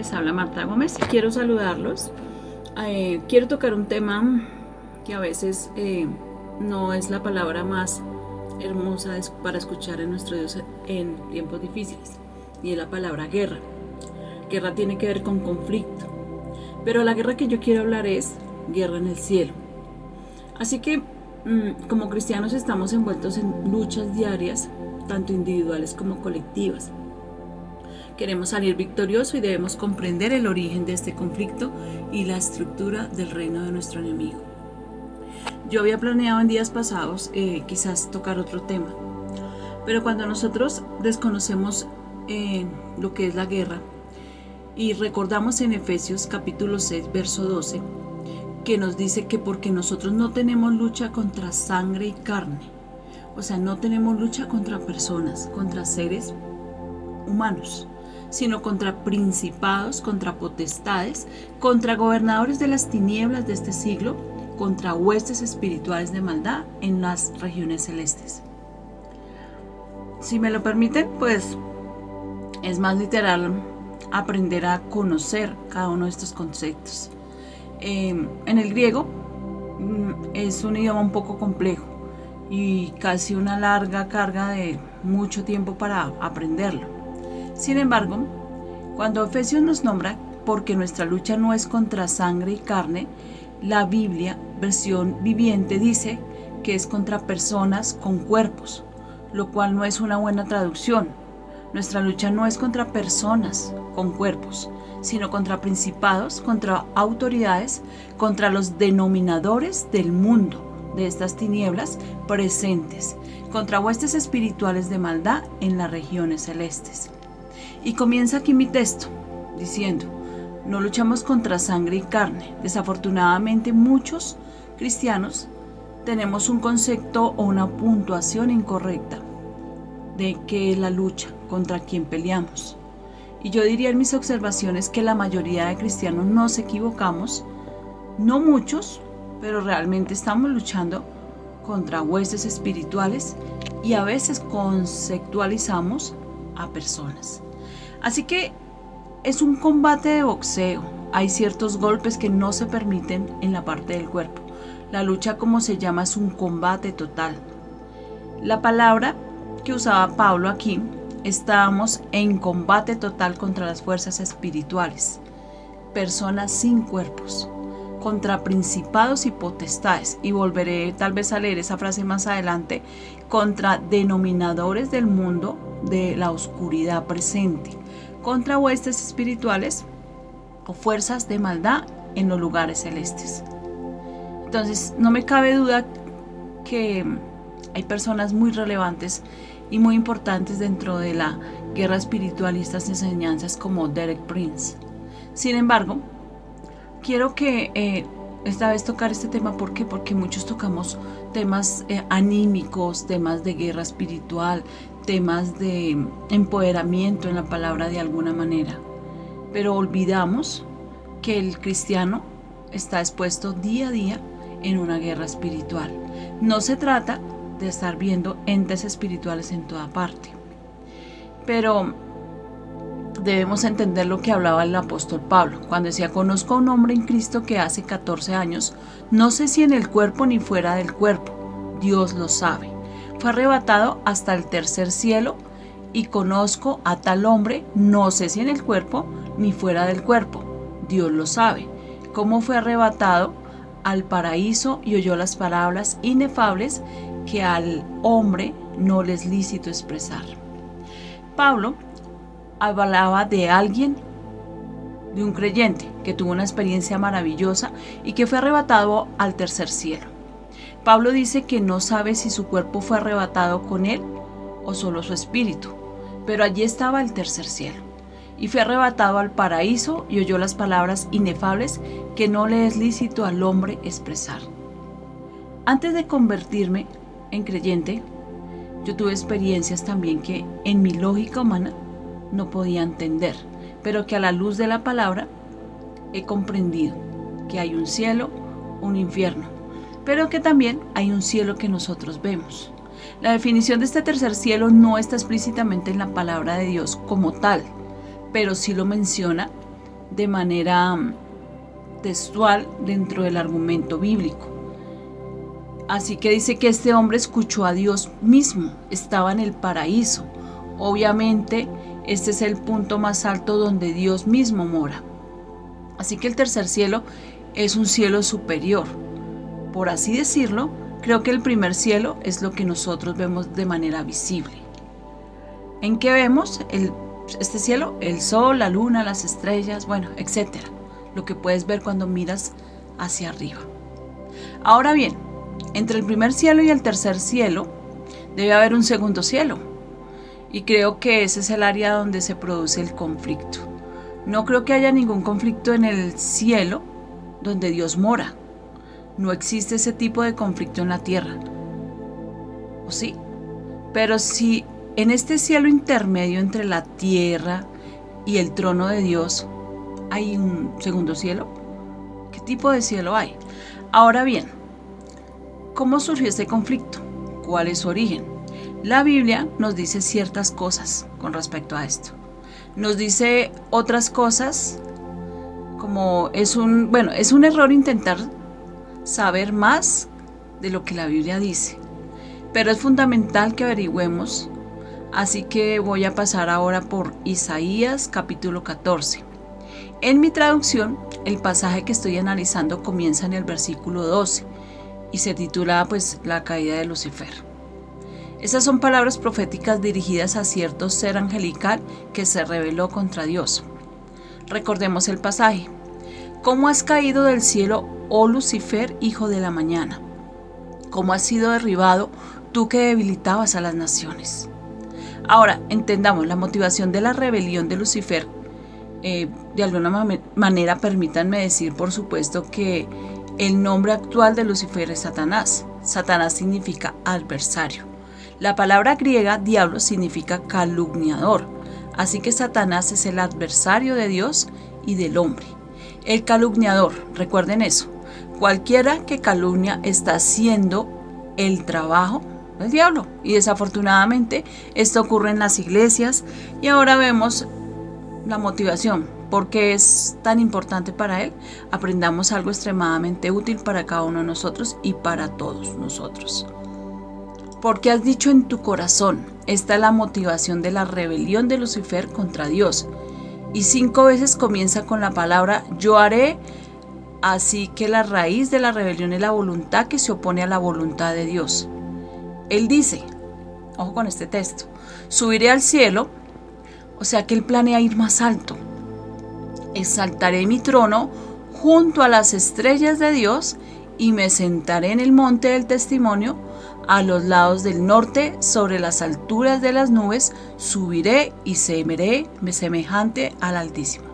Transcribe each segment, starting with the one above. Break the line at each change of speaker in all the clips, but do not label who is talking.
les habla Marta Gómez. Quiero saludarlos. Quiero tocar un tema que a veces no es la palabra más hermosa para escuchar en nuestro Dios en tiempos difíciles, y es la palabra guerra. Guerra tiene que ver con conflicto, pero la guerra que yo quiero hablar es guerra en el cielo. Así que como cristianos estamos envueltos en luchas diarias, tanto individuales como colectivas. Queremos salir victoriosos y debemos comprender el origen de este conflicto y la estructura del reino de nuestro enemigo. Yo había planeado en días pasados quizás tocar otro tema, pero cuando nosotros desconocemos lo que es la guerra y recordamos en Efesios capítulo 6 verso 12 que nos dice que porque nosotros no tenemos lucha contra sangre y carne, o sea, no tenemos lucha contra personas, contra seres humanos, sino contra principados, contra potestades, contra gobernadores de las tinieblas de este siglo, contra huestes espirituales de maldad en las regiones celestes. Si me lo permiten, pues es más literal aprender a conocer cada uno de estos conceptos. En el griego es un idioma un poco complejo y casi una larga carga de mucho tiempo para aprenderlo. Sin embargo, cuando Efesios nos nombra porque nuestra lucha no es contra sangre y carne, la Biblia, versión viviente, dice que es contra personas con cuerpos, lo cual no es una buena traducción. Nuestra lucha no es contra personas con cuerpos, sino contra principados, contra autoridades, contra los denominadores del mundo, de estas tinieblas presentes, contra huestes espirituales de maldad en las regiones celestes. Y comienza aquí mi texto, diciendo, no luchamos contra sangre y carne. Desafortunadamente muchos cristianos tenemos un concepto o una puntuación incorrecta de qué es la lucha, contra quién peleamos. Y yo diría en mis observaciones que la mayoría de cristianos nos equivocamos, no muchos, pero realmente estamos luchando contra huestes espirituales y a veces conceptualizamos a personas. Así que es un combate de boxeo. Hay ciertos golpes que no se permiten en la parte del cuerpo. La lucha, como se llama, es un combate total. La palabra que usaba Pablo aquí, estábamos en combate total contra las fuerzas espirituales, personas sin cuerpos, contra principados y potestades, y volveré tal vez a leer esa frase más adelante, contra denominadores del mundo de la oscuridad presente, contra huestes espirituales o fuerzas de maldad en los lugares celestes. Entonces, no me cabe duda que hay personas muy relevantes y muy importantes dentro de la guerra espiritual y estas enseñanzas como Derek Prince. Sin embargo, quiero que esta vez tocar este tema. ¿Por qué? Porque muchos tocamos temas anímicos, temas de guerra espiritual, temas de empoderamiento en la palabra de alguna manera. Pero olvidamos que el cristiano está expuesto día a día en una guerra espiritual. No se trata de estar viendo entes espirituales en toda parte, pero debemos entender lo que hablaba el apóstol Pablo cuando decía: conozco a un hombre en Cristo que hace 14 años, no sé si en el cuerpo ni fuera del cuerpo, Dios lo sabe, fue arrebatado hasta el tercer cielo, y conozco a tal hombre, no sé si en el cuerpo ni fuera del cuerpo, Dios lo sabe, cómo fue arrebatado al paraíso y oyó las palabras inefables que al hombre no le es lícito expresar. Pablo hablaba de alguien, de un creyente que tuvo una experiencia maravillosa y que fue arrebatado al tercer cielo. Pablo dice que no sabe si su cuerpo fue arrebatado con él o solo su espíritu, pero allí estaba el tercer cielo, y fue arrebatado al paraíso y oyó las palabras inefables que no le es lícito al hombre expresar. Antes de convertirme en creyente, yo tuve experiencias también que en mi lógica humana no podía entender, pero que a la luz de la palabra he comprendido que hay un cielo, un infierno, pero que también hay un cielo que nosotros vemos. La definición de este tercer cielo no está explícitamente en la palabra de Dios como tal, pero sí lo menciona de manera textual dentro del argumento bíblico. Así que dice que este hombre escuchó a Dios mismo, estaba en el paraíso. Obviamente, este es el punto más alto donde Dios mismo mora. Así que el tercer cielo es un cielo superior. Por así decirlo, creo que el primer cielo es lo que nosotros vemos de manera visible. ¿En qué vemos este cielo? El sol, la luna, las estrellas, bueno, etcétera. Lo que puedes ver cuando miras hacia arriba. Ahora bien, entre el primer cielo y el tercer cielo debe haber un segundo cielo. Y creo que ese es el área donde se produce el conflicto. No creo que haya ningún conflicto en el cielo donde Dios mora. No existe ese tipo de conflicto en la tierra. ¿O sí? Pero si en este cielo intermedio entre la tierra y el trono de Dios hay un segundo cielo, ¿qué tipo de cielo hay? Ahora bien, ¿cómo surgió este conflicto? ¿Cuál es su origen? La Biblia nos dice ciertas cosas con respecto a esto. Nos dice otras cosas como es un error intentar saber más de lo que la Biblia dice, pero es fundamental que averigüemos, así que voy a pasar ahora por Isaías capítulo 14. En mi traducción, el pasaje que estoy analizando comienza en el versículo 12 y se titula la caída de Lucifer. Esas son palabras proféticas dirigidas a cierto ser angelical que se rebeló contra Dios. Recordemos el pasaje. ¿Cómo has caído del cielo, oh Lucifer, hijo de la mañana? ¿Cómo has sido derribado, tú que debilitabas a las naciones? Ahora, entendamos la motivación de la rebelión de Lucifer. De alguna manera, permítanme decir, por supuesto, que el nombre actual de Lucifer es Satanás. Satanás significa adversario. La palabra griega diablo significa calumniador. Así que Satanás es el adversario de Dios y del hombre. El calumniador, recuerden eso. Cualquiera que calumnia está haciendo el trabajo del diablo. Y desafortunadamente esto ocurre en las iglesias. Y ahora vemos la motivación. ¿Por qué es tan importante para él? Aprendamos algo extremadamente útil para cada uno de nosotros y para todos nosotros. Porque has dicho en tu corazón, esta es la motivación de la rebelión de Lucifer contra Dios. Y 5 veces comienza con la palabra yo haré, así que la raíz de la rebelión es la voluntad que se opone a la voluntad de Dios. Él dice, ojo con este texto, subiré al cielo, o sea que él planea ir más alto. Exaltaré mi trono junto a las estrellas de Dios y me sentaré en el monte del testimonio a los lados del norte, sobre las alturas de las nubes, subiré y seré semejante al Altísimo.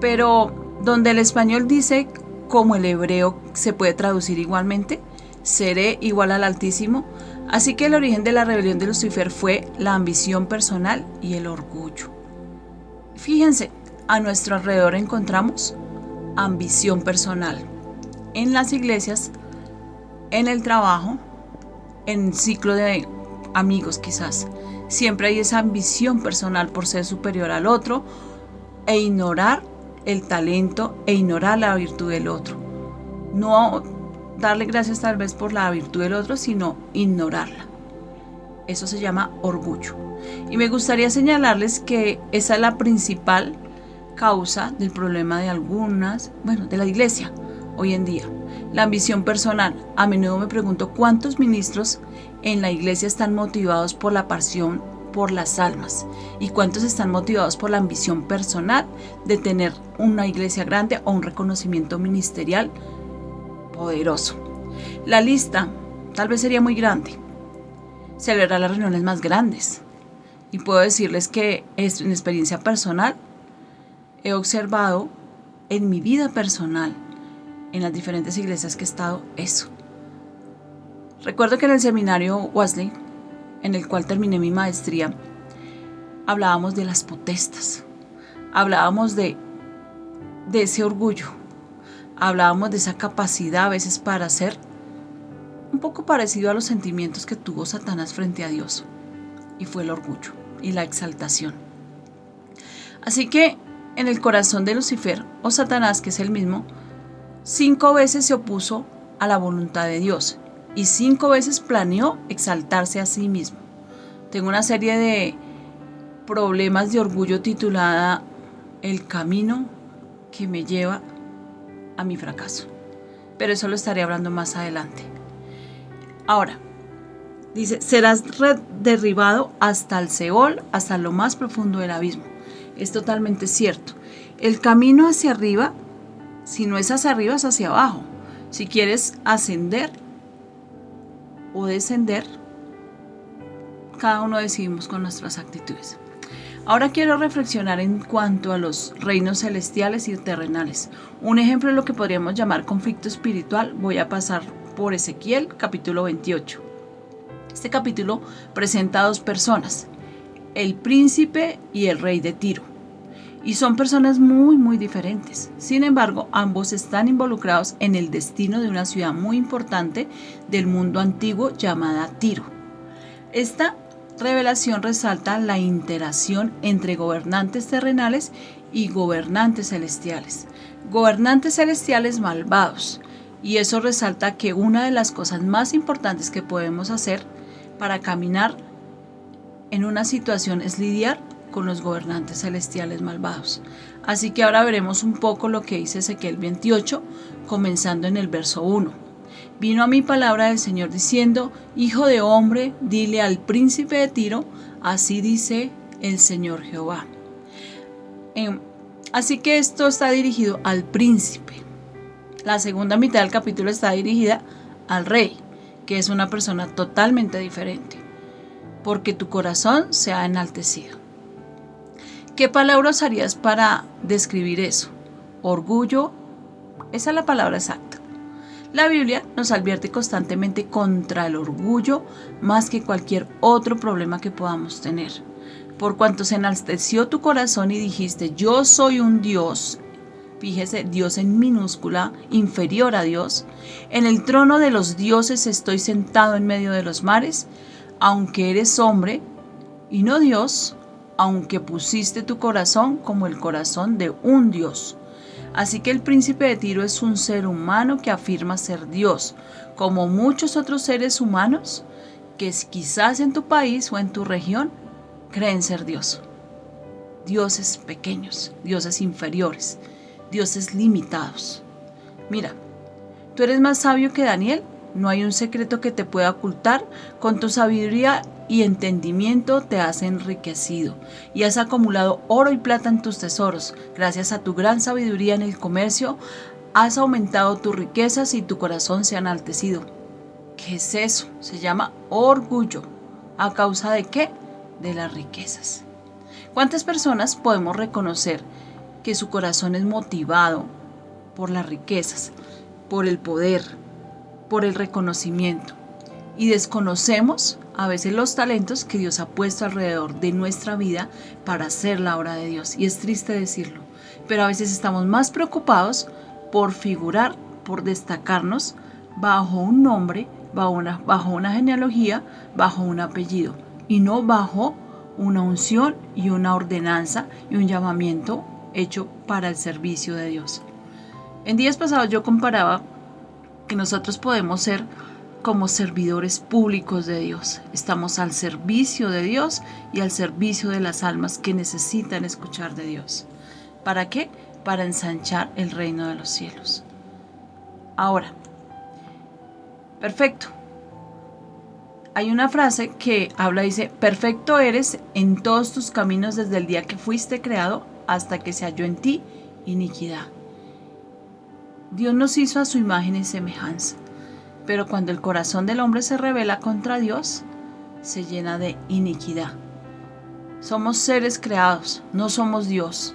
Pero donde el español dice, como el hebreo se puede traducir igualmente, seré igual al Altísimo, así que el origen de la rebelión de Lucifer fue la ambición personal y el orgullo. Fíjense, a nuestro alrededor encontramos ambición personal. En las iglesias, en el trabajo, en ciclo de amigos quizás, siempre hay esa ambición personal por ser superior al otro e ignorar el talento e ignorar la virtud del otro. No darle gracias tal vez por la virtud del otro, sino ignorarla. Eso se llama orgullo. Y me gustaría señalarles que esa es la principal causa del problema de de la iglesia hoy en día. La ambición personal. A menudo me pregunto cuántos ministros en la iglesia están motivados por la pasión por las almas y cuántos están motivados por la ambición personal de tener una iglesia grande o un reconocimiento ministerial poderoso. La lista tal vez sería muy grande. Celebrar las reuniones más grandes. Y puedo decirles que en experiencia personal he observado en mi vida personal, en las diferentes iglesias que he estado, eso. Recuerdo que en el seminario Wesley, en el cual terminé mi maestría, hablábamos de las potestas, hablábamos de ese orgullo, hablábamos de esa capacidad a veces para ser un poco parecido a los sentimientos que tuvo Satanás frente a Dios, y fue el orgullo y la exaltación. Así que en el corazón de Lucifer o Satanás, que es el mismo, 5 veces se opuso a la voluntad de Dios y 5 veces planeó exaltarse a sí mismo. Tengo una serie de problemas de orgullo titulada El camino que me lleva a mi fracaso, pero eso lo estaré hablando más adelante. Ahora, dice, serás derribado hasta el Seol, hasta lo más profundo del abismo. Es totalmente cierto. El camino hacia arriba, si no es hacia arriba, es hacia abajo. Si quieres ascender o descender, cada uno decidimos con nuestras actitudes. Ahora quiero reflexionar en cuanto a los reinos celestiales y terrenales. Un ejemplo de lo que podríamos llamar conflicto espiritual, voy a pasar por Ezequiel, capítulo 28. Este capítulo presenta a 2 personas, el príncipe y el rey de Tiro. Y son personas muy diferentes. Sin embargo, ambos están involucrados en el destino de una ciudad muy importante del mundo antiguo llamada Tiro. Esta revelación resalta la interacción entre gobernantes terrenales y gobernantes celestiales. Gobernantes celestiales malvados. Y eso resalta que una de las cosas más importantes que podemos hacer para caminar en una situación es lidiar con los gobernantes celestiales malvados. Así que ahora veremos un poco lo que dice Ezequiel 28, comenzando en el verso 1. Vino a mí palabra del Señor diciendo, Hijo de hombre, dile al príncipe de Tiro, así dice el Señor Jehová. Así que esto está dirigido al príncipe. La segunda mitad del capítulo está dirigida al rey, que es una persona totalmente diferente, porque tu corazón se ha enaltecido. ¿Qué palabra usarías para describir eso? Orgullo, esa es la palabra exacta. La Biblia nos advierte constantemente contra el orgullo más que cualquier otro problema que podamos tener. Por cuanto se enalteció tu corazón y dijiste, yo soy un Dios, fíjese, Dios en minúscula, inferior a Dios, en el trono de los dioses estoy sentado en medio de los mares, aunque eres hombre y no Dios, aunque pusiste tu corazón como el corazón de un Dios. Así que el príncipe de Tiro es un ser humano que afirma ser Dios, como muchos otros seres humanos que quizás en tu país o en tu región creen ser Dios. Dioses pequeños, dioses inferiores, dioses limitados. Mira, tú eres más sabio que Daniel, no hay un secreto que te pueda ocultar, con tu sabiduría y entendimiento te has enriquecido y has acumulado oro y plata en tus tesoros. Gracias a tu gran sabiduría en el comercio, has aumentado tus riquezas y tu corazón se ha enaltecido. ¿Qué es eso? Se llama orgullo. ¿A causa de qué? De las riquezas. ¿Cuántas personas podemos reconocer que su corazón es motivado por las riquezas, por el poder, por el reconocimiento? Y desconocemos a veces los talentos que Dios ha puesto alrededor de nuestra vida para hacer la obra de Dios. Y es triste decirlo, pero a veces estamos más preocupados por figurar, por destacarnos bajo un nombre, bajo una genealogía, bajo un apellido, y no bajo una unción y una ordenanza y un llamamiento hecho para el servicio de Dios. En días pasados yo comparaba que nosotros podemos ser como servidores públicos de Dios. Estamos al servicio de Dios y al servicio de las almas que necesitan escuchar de Dios. ¿Para qué? Para ensanchar el reino de los cielos. Ahora, perfecto. Hay una frase que dice, perfecto eres en todos tus caminos desde el día que fuiste creado hasta que se halló en ti iniquidad. Dios nos hizo a su imagen y semejanza. Pero cuando el corazón del hombre se rebela contra Dios, se llena de iniquidad. Somos seres creados, no somos Dios.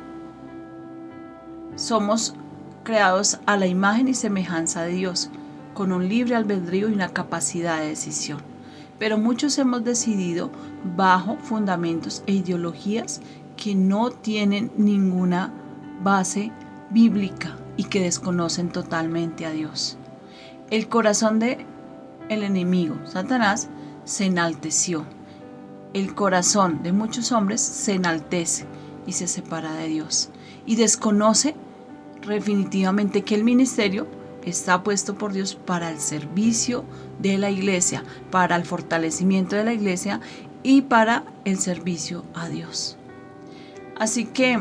Somos creados a la imagen y semejanza de Dios, con un libre albedrío y una capacidad de decisión. Pero muchos hemos decidido bajo fundamentos e ideologías que no tienen ninguna base bíblica y que desconocen totalmente a Dios. El corazón del enemigo, Satanás, se enalteció. El corazón de muchos hombres se enaltece y se separa de Dios. y desconoce definitivamente que el ministerio está puesto por Dios para el servicio de la iglesia, para el fortalecimiento de la iglesia y para el servicio a Dios. Así que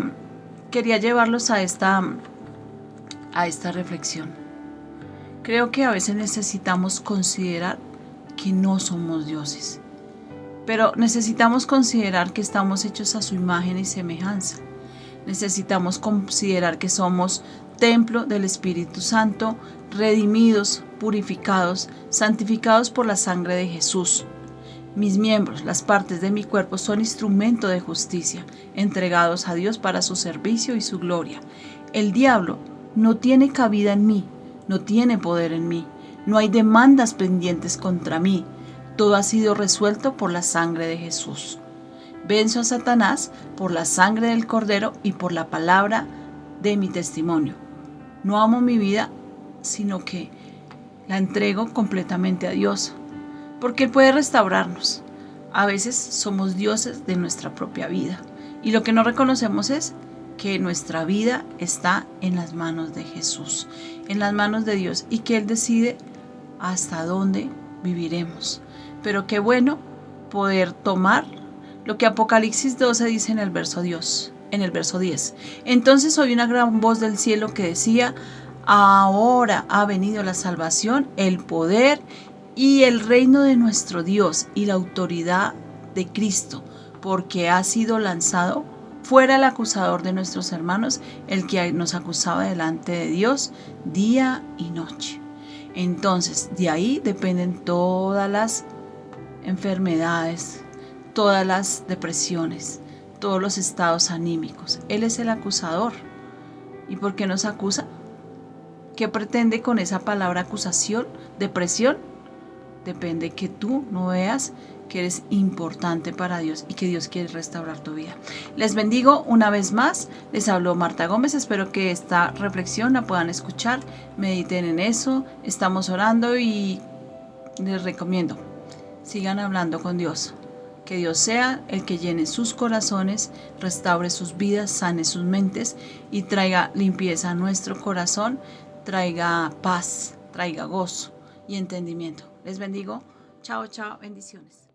quería llevarlos a esta reflexión. Creo que a veces necesitamos considerar que no somos dioses, pero necesitamos considerar que estamos hechos a su imagen y semejanza. Necesitamos considerar que somos templo del Espíritu Santo, redimidos, purificados, santificados por la sangre de Jesús. Mis miembros, las partes de mi cuerpo, son instrumento de justicia, entregados a Dios para su servicio y su gloria. El diablo no tiene cabida en mí, no tiene poder en mí, no hay demandas pendientes contra mí. Todo ha sido resuelto por la sangre de Jesús. Venzo a Satanás por la sangre del Cordero y por la palabra de mi testimonio. No amo mi vida, sino que la entrego completamente a Dios, porque Él puede restaurarnos. A veces somos dioses de nuestra propia vida y lo que no reconocemos es que nuestra vida está en las manos de Jesús, en las manos de Dios, y que Él decide hasta dónde viviremos. Pero qué bueno poder tomar lo que Apocalipsis 12 dice en el verso 10. Entonces oí una gran voz del cielo que decía: ahora ha venido la salvación, el poder y el reino de nuestro Dios y la autoridad de Cristo, porque ha sido lanzado fuera el acusador de nuestros hermanos, el que nos acusaba delante de Dios día y noche. Entonces, de ahí dependen todas las enfermedades, todas las depresiones, todos los estados anímicos. Él es el acusador. ¿Y por qué nos acusa? ¿Qué pretende con esa palabra acusación? ¿Depresión? Depende que tú no veas que eres importante para Dios y que Dios quiere restaurar tu vida. Les bendigo una vez más. Les habló Marta Gómez. Espero que esta reflexión la puedan escuchar. Mediten en eso. Estamos orando y les recomiendo, sigan hablando con Dios. Que Dios sea el que llene sus corazones, restaure sus vidas, sane sus mentes y traiga limpieza a nuestro corazón, traiga paz, traiga gozo y entendimiento. Les bendigo. Chao, chao. Bendiciones.